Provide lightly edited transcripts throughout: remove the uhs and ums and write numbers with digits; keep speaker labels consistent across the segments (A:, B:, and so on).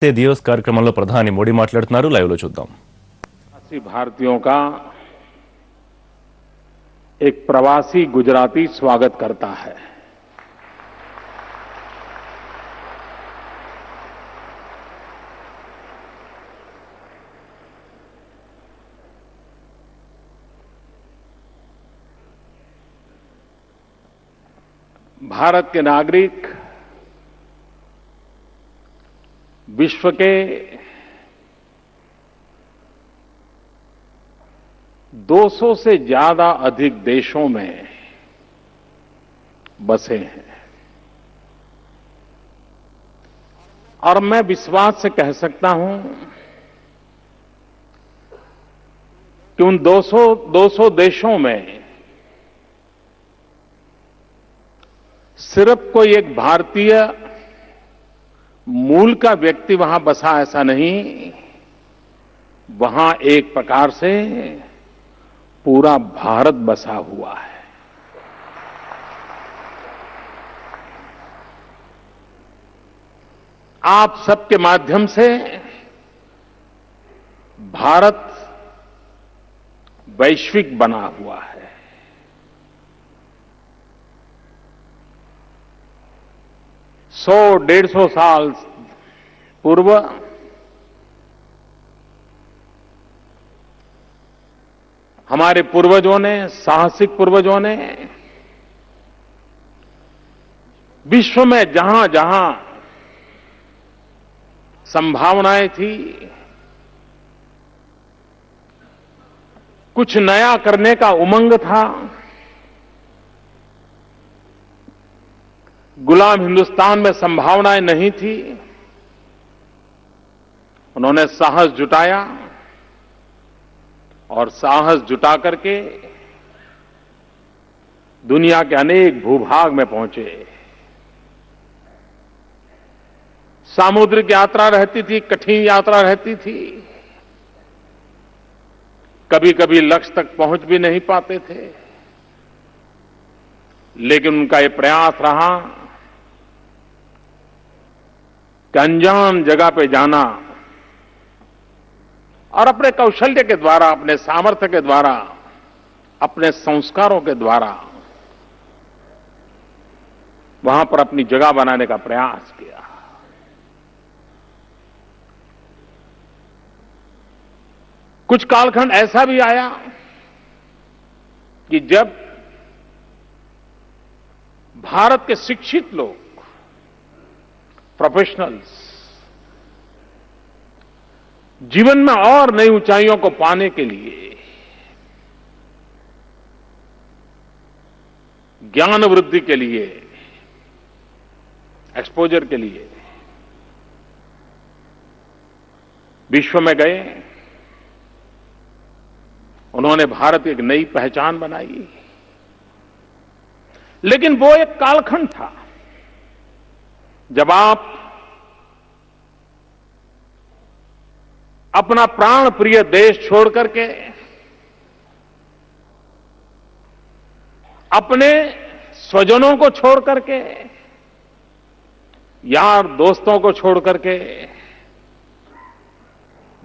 A: दिवस కార్యక్రమంలో ప్రధాని మోడీ మాట్లాడుతున్నారు లైవ్ లో చూద్దాం
B: प्रवासी भारतीयों का एक प्रवासी गुजराती स्वागत करता है। भारत के नागरिक विश्व के 200 से ज्यादा अधिक देशों में बसे हैं और मैं विश्वास से कह सकता हूं कि उन 200 देशों में सिर्फ कोई एक भारतीय मूल का व्यक्ति वहां बसा ऐसा नहीं, वहां एक प्रकार से पूरा भारत बसा हुआ है। आप सबके माध्यम से भारत वैश्विक बना हुआ है। सौ 150 साल पूर्व हमारे पूर्वजों ने, साहसिक पूर्वजों ने विश्व में जहां जहां संभावनाएं थी, कुछ नया करने का उमंग था, गुलाम हिंदुस्तान में संभावनाएं नहीं थी, उन्होंने साहस जुटाया और साहस जुटा करके दुनिया के अनेक भूभाग में पहुंचे। सामुद्रिक यात्रा रहती थी, कठिन यात्रा रहती थी, कभी कभी लक्ष्य तक पहुंच भी नहीं पाते थे, लेकिन उनका यह प्रयास रहा कि अनजान जगह पे जाना और अपने कौशल्य के द्वारा, अपने सामर्थ्य के द्वारा, अपने संस्कारों के द्वारा वहां पर अपनी जगह बनाने का प्रयास किया। कुछ कालखंड ऐसा भी आया कि जब भारत के शिक्षित लोग, प्रोफेशनल्स, जीवन में और नई ऊंचाइयों को पाने के लिए, ज्ञान वृद्धि के लिए, एक्सपोजर के लिए विश्व में गए, उन्होंने भारत की एक नई पहचान बनाई। लेकिन वो एक कालखंड था जब आप अपना प्राण प्रिय देश छोड़ करके, अपने स्वजनों को छोड़ करके, यार दोस्तों को छोड़ करके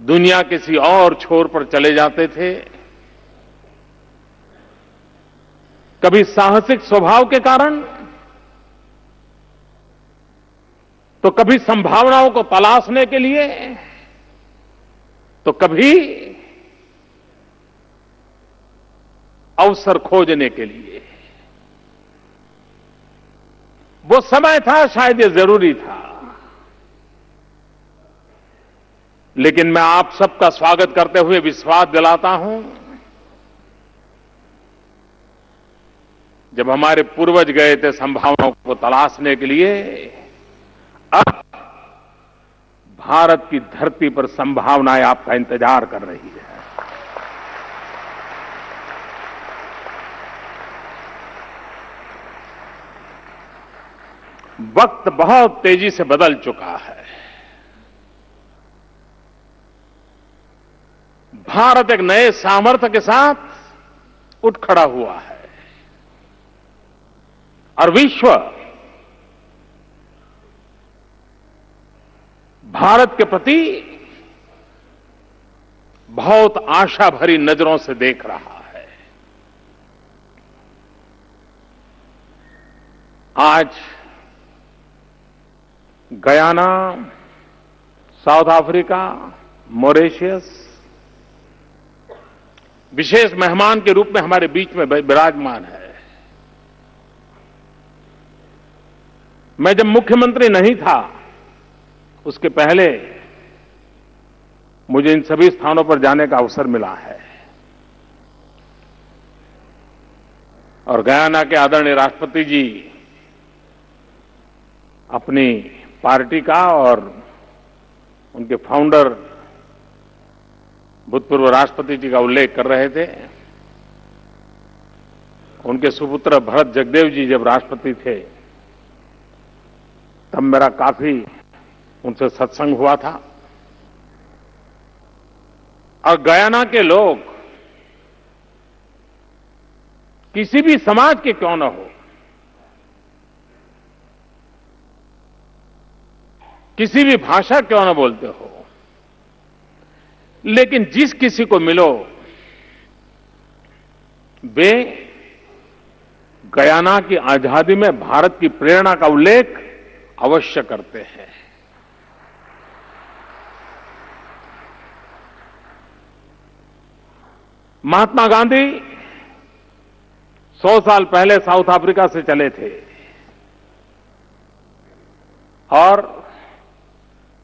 B: दुनिया किसी और छोर पर चले जाते थे। कभी साहसिक स्वभाव के कारण, तो कभी संभावनाओं को तलाशने के लिए, तो कभी अवसर खोजने के लिए। वो समय था, शायद ये जरूरी था। लेकिन मैं आप सबका स्वागत करते हुए विश्वास दिलाता हूं, जब हमारे पूर्वज गए थे संभावनाओं को तलाशने के लिए, अब भारत की धरती पर संभावनाएं आपका इंतजार कर रही है। वक्त बहुत तेजी से बदल चुका है। भारत एक नए सामर्थ्य के साथ उठ खड़ा हुआ है और विश्व भारत के प्रति बहुत आशा भरी नजरों से देख रहा है। आज गयाना, साउथ अफ्रीका, मॉरिशस विशेष मेहमान के रूप में हमारे बीच में विराजमान है। मैं जब मुख्यमंत्री नहीं था, उसके पहले मुझे इन सभी स्थानों पर जाने का अवसर मिला है और गयाना के आदरणीय राष्ट्रपति जी अपनी पार्टी का और उनके फाउंडर भूतपूर्व राष्ट्रपति जी का उल्लेख कर रहे थे। उनके सुपुत्र भरत जगदेव जी जब राष्ट्रपति थे तब मेरा काफी उनसे सत्संग हुआ था और गयाना के लोग किसी भी समाज के क्यों न हो, किसी भी भाषा क्यों न बोलते हो, लेकिन जिस किसी को मिलो वे गयाना की आजादी में भारत की प्रेरणा का उल्लेख अवश्य करते हैं। महात्मा गांधी 100 साल पहले साउथ अफ्रीका से चले थे और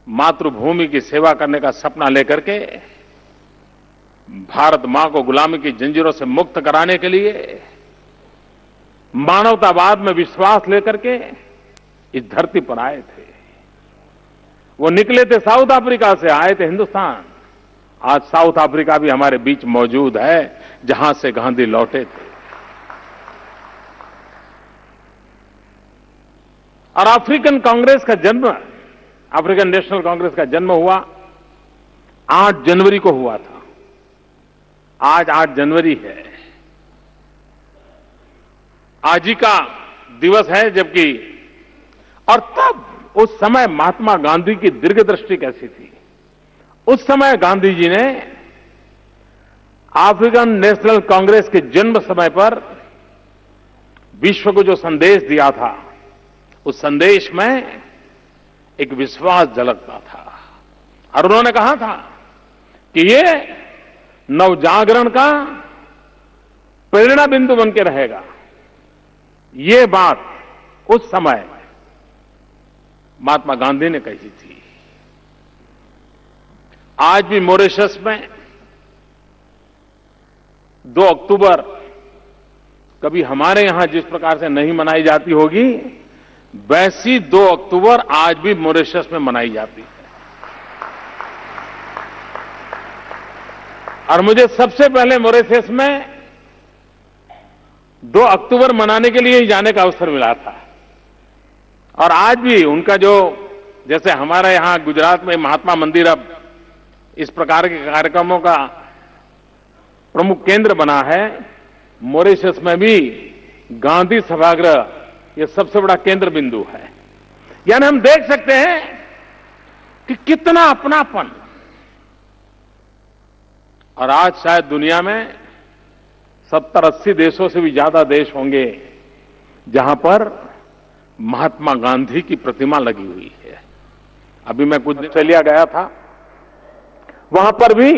B: मातृभूमि की सेवा करने का सपना लेकर के भारत मां को गुलामी की जंजीरों से मुक्त कराने के लिए मानवतावाद में विश्वास लेकर के इस धरती पर आए थे। वो निकले थे साउथ अफ्रीका से, आए थे हिंदुस्तान। आज साउथ अफ्रीका भी हमारे बीच मौजूद है जहां से गांधी लौटे थे। और अफ्रीकन कांग्रेस का जन्म, अफ्रीकन नेशनल कांग्रेस का जन्म हुआ 8 जनवरी को हुआ था। आज 8 जनवरी है, आज ही का दिवस है। जबकि और तब उस समय महात्मा गांधी की दीर्घदृष्टि कैसी थी। उस समय गांधी जी ने अफ्रीकन नेशनल कांग्रेस के जन्म समय पर विश्व को जो संदेश दिया था, उस संदेश में एक विश्वास झलकता था और उन्होंने कहा था कि ये नवजागरण का प्रेरणा बिंदु बन के रहेगा। ये बात उस समय महात्मा गांधी ने कही थी। आज भी मॉरिशस में 2 अक्टूबर कभी हमारे यहां जिस प्रकार से नहीं मनाई जाती होगी, वैसी 2 अक्टूबर आज भी मॉरिशस में मनाई जाती है। और मुझे सबसे पहले मॉरिशस में 2 अक्टूबर मनाने के लिए ही जाने का अवसर मिला था। और आज भी उनका जो, जैसे हमारे यहां गुजरात में महात्मा मंदिर अब इस प्रकार के कार्यक्रमों का प्रमुख केंद्र बना है, मॉरिशस में भी गांधी सभागृह ये सबसे बड़ा केंद्र बिंदु है। यानी हम देख सकते हैं कि कितना अपनापन। और आज शायद दुनिया में 70-80 देशों से भी ज्यादा देश होंगे जहां पर महात्मा गांधी की प्रतिमा लगी हुई है। अभी मैं कुछ दिन ऑस्ट्रेलिया गया था, वहां पर भी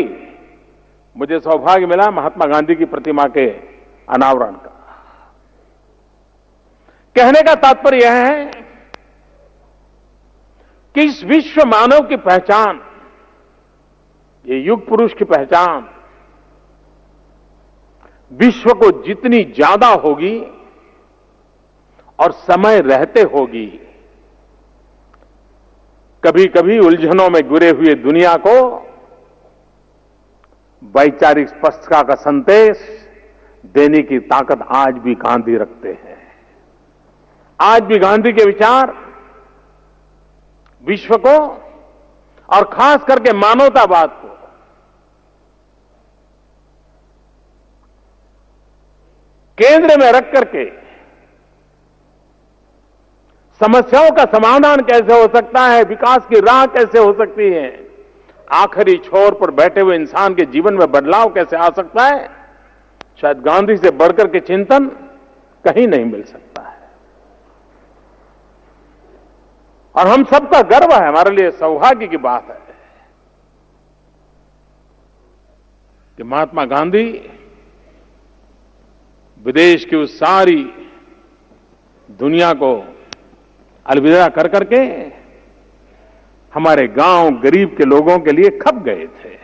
B: मुझे सौभाग्य मिला महात्मा गांधी की प्रतिमा के अनावरण का। कहने का तात्पर्य यह है कि इस विश्व मानव की पहचान, ये युग पुरुष की पहचान विश्व को जितनी ज्यादा होगी और समय रहते होगी, कभी कभी उलझनों में घिरे हुए दुनिया को वैचारिक स्पष्टता का संदेश देने की ताकत आज भी गांधी रखते हैं। आज भी गांधी के विचार विश्व को और खास करके मानवतावाद को केंद्र में रख करके समस्याओं का समाधान कैसे हो सकता है, विकास की राह कैसे हो सकती है, आखिरी छोर पर बैठे हुए इंसान के जीवन में बदलाव कैसे आ सकता है, शायद गांधी से बढ़कर के चिंतन कहीं नहीं मिल सकता है। और हम सबका गर्व है, हमारे लिए सौभाग्य की बात है कि महात्मा गांधी विदेश की उस सारी दुनिया को अलविदा कर करके हमारे गांव गरीब के लोगों के लिए खप गए थे।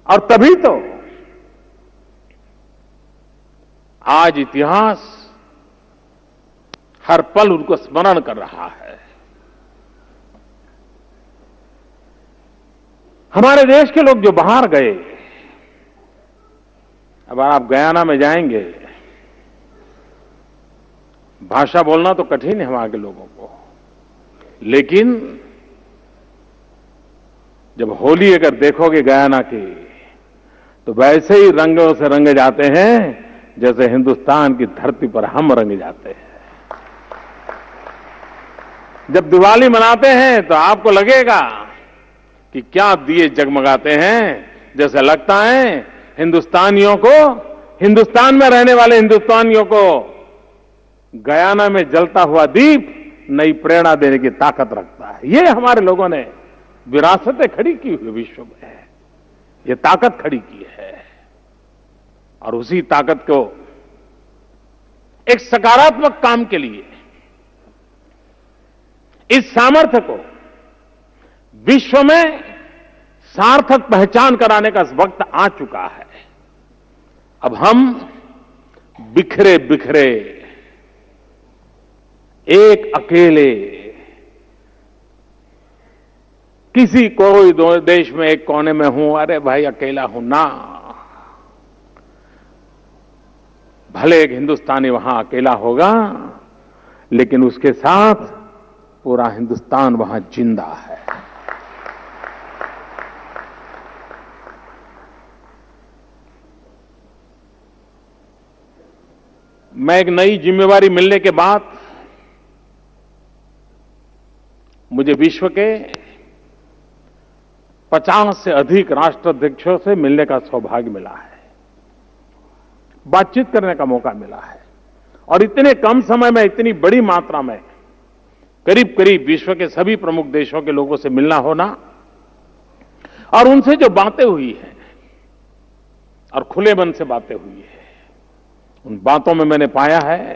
B: और तभी तो आज इतिहास हर पल उनको स्मरण कर रहा है। हमारे देश के लोग जो बाहर गए, अब आप गयाना में जाएंगे, भाषा बोलना तो कठिन है वहां के लोगों को, लेकिन जब होली अगर देखोगे गयाना की, तो वैसे ही रंगों से रंगे जाते हैं जैसे हिंदुस्तान की धरती पर हम रंगे जाते हैं। जब दिवाली मनाते हैं तो आपको लगेगा कि क्या दिए जगमगाते हैं, जैसे लगता है हिंदुस्तानियों को, हिंदुस्तान में रहने वाले हिंदुस्तानियों को गयाना में जलता हुआ दीप नई प्रेरणा देने की ताकत रखता है। ये हमारे लोगों ने विरासतें खड़ी की हुई विश्व में, ये ताकत खड़ी की है। और उसी ताकत को एक सकारात्मक काम के लिए, इस सामर्थ्य को विश्व में सार्थक पहचान कराने का वक्त आ चुका है। अब हम बिखरे बिखरे एक अकेले किसी कोई देश में एक कोने में हूं, अरे भाई अकेला हूं ना, भले एक हिंदुस्तानी वहां अकेला होगा, लेकिन उसके साथ पूरा हिंदुस्तान वहां जिंदा है। मैं एक नई जिम्मेवारी मिलने के बाद मुझे विश्व के 50 से अधिक राष्ट्राध्यक्षों से मिलने का सौभाग्य मिला है, बातचीत करने का मौका मिला है। और इतने कम समय में इतनी बड़ी मात्रा में करीब करीब विश्व के सभी प्रमुख देशों के लोगों से मिलना होना और उनसे जो बातें हुई हैं और खुले मन से बातें हुई है, उन बातों में मैंने पाया है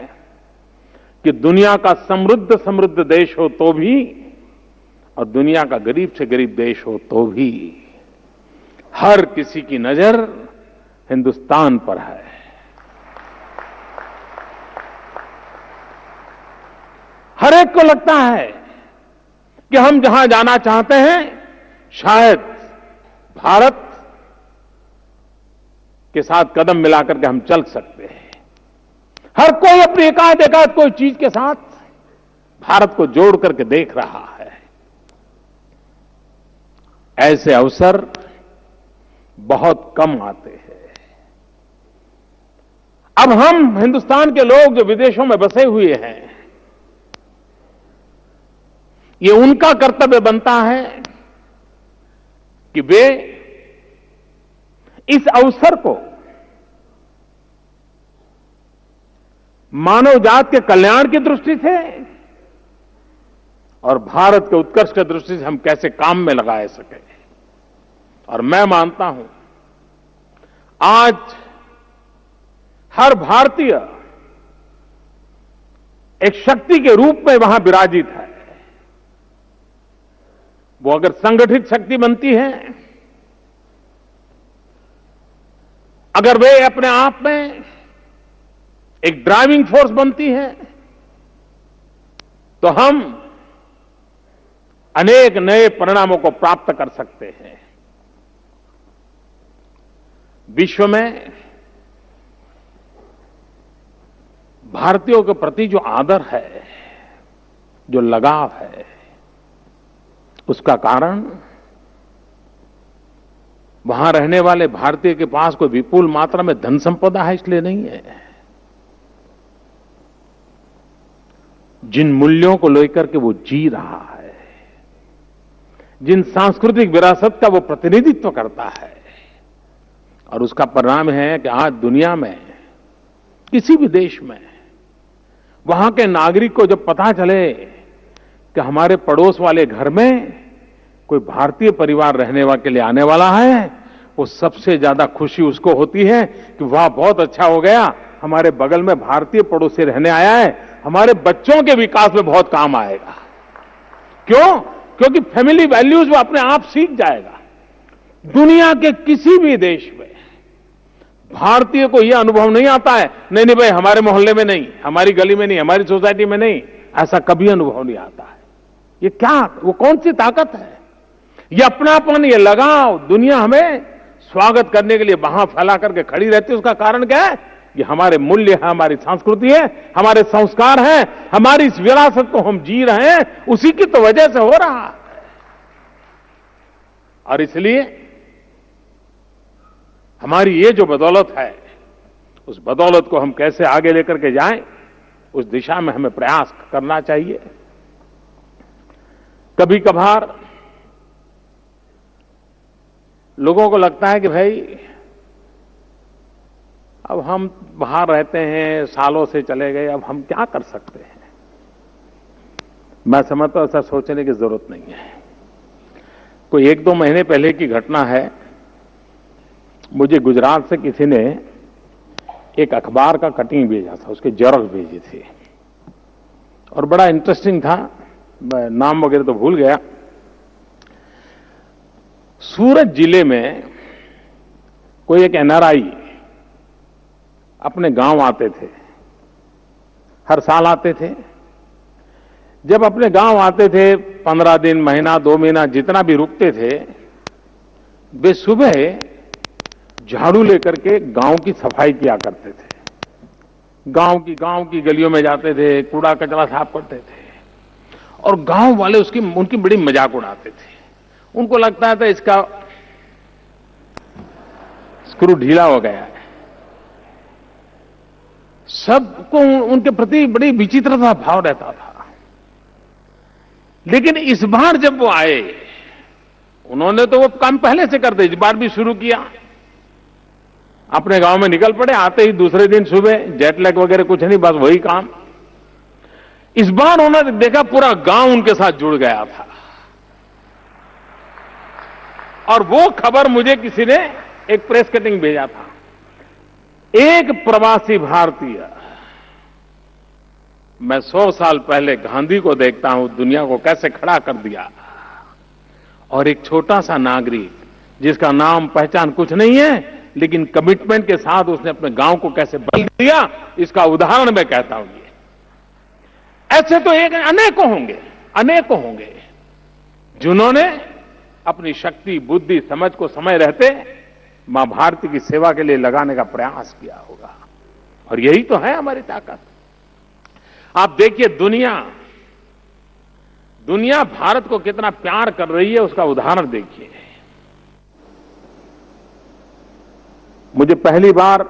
B: कि दुनिया का समृद्ध समृद्ध देश हो तो भी और दुनिया का गरीब से गरीब देश हो तो भी हर किसी की नजर हिंदुस्तान पर है। हर एक को लगता है कि हम जहां जाना चाहते हैं शायद भारत के साथ कदम मिलाकर के हम चल सकते हैं। हर कोई अपनी एकाध एकाध कोई चीज के साथ भारत को जोड़ करके देख रहा है। ऐसे अवसर बहुत कम आते हैं। अब हम हिंदुस्तान के लोग जो विदेशों में बसे हुए हैं, ये उनका कर्तव्य बनता है कि वे इस अवसर को मानव जात के कल्याण की दृष्टि से और भारत के उत्कर्ष की दृष्टि से हम कैसे काम में लगाए सके। और मैं मानता हूं आज हर भारतीय एक शक्ति के रूप में वहां विराजित है। वो अगर संगठित शक्ति बनती है, अगर वे अपने आप में एक ड्राइविंग फोर्स बनती है, तो हम अनेक नए परिणामों को प्राप्त कर सकते हैं। विश्व में भारतीयों के प्रति जो आदर है, जो लगाव है, उसका कारण वहां रहने वाले भारतीय के पास कोई विपुल मात्रा में धन संपदा है इसलिए नहीं है। जिन मूल्यों को लेकर के वो जी रहा है, जिन सांस्कृतिक विरासत का वो प्रतिनिधित्व करता है, और उसका परिणाम है कि आज दुनिया में किसी भी देश में वहां के नागरिक को जब पता चले कि हमारे पड़ोस वाले घर में कोई भारतीय परिवार रहने के लिए आने वाला है, वो सबसे ज्यादा खुशी उसको होती है कि वाह बहुत अच्छा हो गया, हमारे बगल में भारतीय पड़ोसी रहने आया है, हमारे बच्चों के विकास में बहुत काम आएगा। क्यों? क्योंकि फैमिली वैल्यूज वो अपने आप सीख जाएगा। दुनिया के किसी भी देश में भारतीय को यह अनुभव नहीं आता है, नहीं भाई हमारे मोहल्ले में नहीं, हमारी गली में नहीं, हमारी सोसाइटी में नहीं, ऐसा कभी अनुभव नहीं आता है। ये क्या, वो कौन सी ताकत है? ये अपनापन, ये लगाव दुनिया हमें स्वागत करने के लिए वहां फैला करके खड़ी रहती है। उसका कारण क्या है? ये हमारे मूल्य है, हमारी संस्कृति है, हमारे संस्कार हैं, हमारी इस विरासत को हम जी रहे हैं, उसी की तो वजह से हो रहा है। और इसलिए हमारी ये जो बदौलत है, उस बदौलत को हम कैसे आगे लेकर के जाएं, उस दिशा में हमें प्रयास करना चाहिए। कभी कभार लोगों को लगता है कि भाई अब हम बाहर रहते हैं, सालों से चले गए, अब हम क्या कर सकते हैं। मैं समझता हूं ऐसा सोचने की जरूरत नहीं है। कोई 1-2 महीने पहले की घटना है, मुझे गुजरात से किसी ने एक अखबार का कटिंग भेजा था, उसके जेरॉक्स भेजी थी और बड़ा इंटरेस्टिंग था, मैं नाम वगैरह तो भूल गया। सूरत जिले में कोई एक एनआरआई अपने गांव आते थे, हर साल आते थे। जब अपने गांव आते थे 15 दिन, महीना, 2 महीना जितना भी रुकते थे, वे सुबह झाड़ू लेकर के गांव की सफाई किया करते थे। गांव की गलियों में जाते थे, कूड़ा कचरा साफ करते थे और गांव वाले उनकी बड़ी मजाक उड़ाते थे। उनको लगता था इसका स्क्रू ढीला हो गया है। सबको उनके प्रति बड़ी विचित्रता भाव रहता था। लेकिन इस बार जब वो आए, उन्होंने तो वो काम पहले से कर दे, इस बार भी शुरू किया। अपने गांव में निकल पड़े, आते ही दूसरे दिन सुबह, जेट लैग वगैरह कुछ नहीं, बस वही काम। इस बार उन्होंने देखा पूरा गांव उनके साथ जुड़ गया था। और वो खबर मुझे किसी ने एक प्रेस कटिंग भेजा था। एक प्रवासी भारतीय, मैं 100 साल पहले गांधी को देखता हूं, दुनिया को कैसे खड़ा कर दिया, और एक छोटा सा नागरिक जिसका नाम पहचान कुछ नहीं है, लेकिन कमिटमेंट के साथ उसने अपने गांव को कैसे बदल दिया, इसका उदाहरण मैं कहता हूं। ये ऐसे तो एक अनेकों होंगे जिन्होंने अपनी शक्ति, बुद्धि, समझ को समय रहते मां भारती की सेवा के लिए लगाने का प्रयास किया होगा। और यही तो है हमारी ताकत। आप देखिए, दुनिया भारत को कितना प्यार कर रही है, उसका उदाहरण देखिए। मुझे पहली बार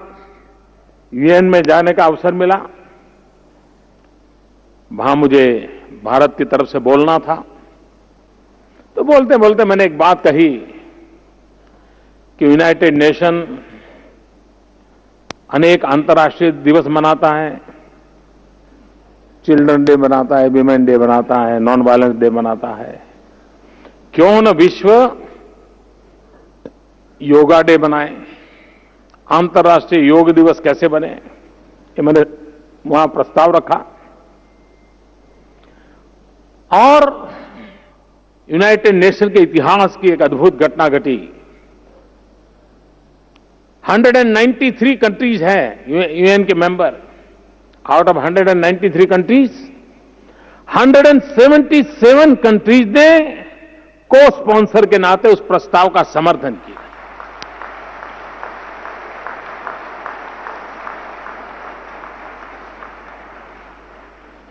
B: यूएन में जाने का अवसर मिला। वहां मुझे भारत की तरफ से बोलना था, तो बोलते बोलते मैंने एक बात कही कि यूनाइटेड नेशन अनेक अंतर्राष्ट्रीय दिवस मनाता है, चिल्ड्रन डे मनाता है, विमेन डे मनाता है, नॉन वायलेंस डे मनाता है। क्यों न विश्व योगा डे बनाए, अंतर्राष्ट्रीय योग दिवस कैसे बने, ये मैंने वहां प्रस्ताव रखा। और यूनाइटेड नेशन के इतिहास की एक अद्भुत घटना घटी। 193 कंट्रीज है यूएन के member. Out of 193 countries, 177 countries ने को स्पॉन्सर के नाते उस प्रस्ताव का समर्थन किया।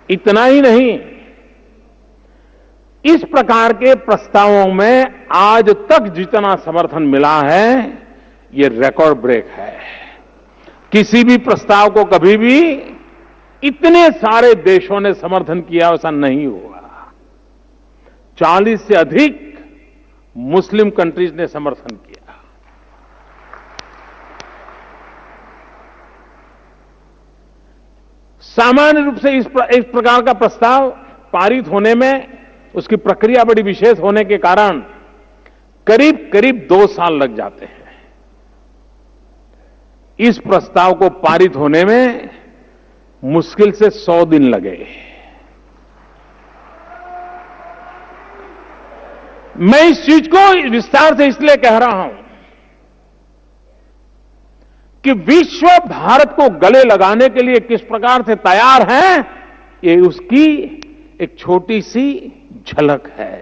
B: इतना ही नहीं, इस प्रकार के प्रस्तावों में आज तक जितना समर्थन मिला है, ये रिकॉर्ड ब्रेक है। किसी भी प्रस्ताव को कभी भी इतने सारे देशों ने समर्थन किया, ऐसा नहीं होगा। 40 से अधिक मुस्लिम कंट्रीज ने समर्थन किया। सामान्य रूप से इस प्रकार का प्रस्ताव पारित होने में उसकी प्रक्रिया बड़ी विशेष होने के कारण करीब करीब 2 साल लग जाते हैं। इस प्रस्ताव को पारित होने में मुश्किल से 100 दिन लगे। मैं इस चीज को विस्तार से इसलिए कह रहा हूं कि विश्व भारत को गले लगाने के लिए किस प्रकार से तैयार है, ये उसकी एक छोटी सी झलक है।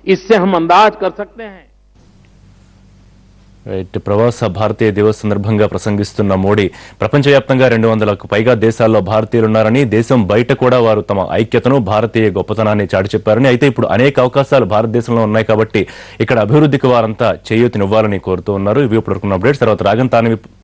B: इससे हम अंदाज कर सकते हैं।
A: రైట్, ప్రవాస భారతీయ దివస్ సందర్భంగా ప్రసంగిస్తున్న మోడీ ప్రపంచవ్యాప్తంగా 200లకు పైగా దేశాల్లో భారతీయులున్నారని, దేశం బయట కూడా వారు తమ ఐక్యతను, భారతీయ గొప్పతనాన్ని చాటి చెప్పారని, అయితే ఇప్పుడు అనేక అవకాశాలు భారతదేశంలో ఉన్నాయి కాబట్టి ఇక్కడ అభివృద్ధికి వారంతా చేయూతనివ్వాలని కోరుతూ ఉన్నారు. ఇవి ఇప్పుడు అప్డేట్స్. తర్వాత రాగం తానివి